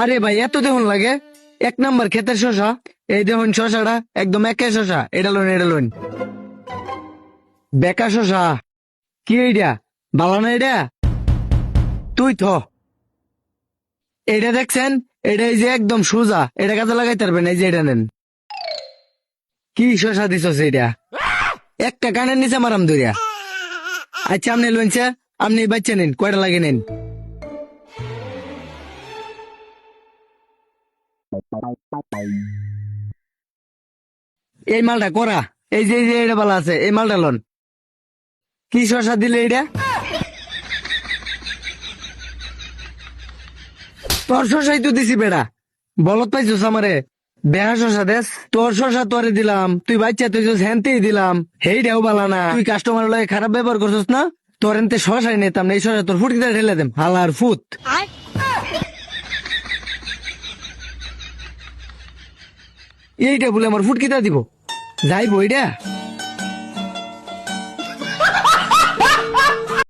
আরে ভাই এত দেখুন লাগে, 1 নাম্বার ক্ষেতের শশা। এই দেখুন শশাটা একদম একে শশা, এটা লোন এটা লোন। বেকা শশা কি এইটা, ভালো না এটা? তুই থ এটা দেখছেন, এটা এই যে একদম সোজা, এটা কাজে লাগাইতে পারবেন, এই যে এটা নেন। কি শশা দিছ এটা, একটা কানের নিচে মারাম ধরিয়া। আচ্ছা আপনি লোনছে, আপনি বাচ্চা নিন, কয়টা লাগে নিন। এই মালটা করা, এই যে এটা ভালো আছে, এই মালটা লোন। কি শশা দিলে এটা? তোর শশাই তো দিছি বেড়া, বলত পাইছিস আমারে। বেহা শশা দেশ, তোর শশা তোরে দিলাম, তুই বাচ্চা তুই হ্যান্তেই দিলাম, হেইটাও বালা না। তুই কাস্টমার লয়ে খারাপ ব্যবহার করছিস না, তোর এনতে শশাই নিতাম না, এই শশা তোর ফুটকিতে ঢেলে দেম, হালার ফুট। এইটা বলে আমার ফুটকিটা দিব, যাইবো এটা।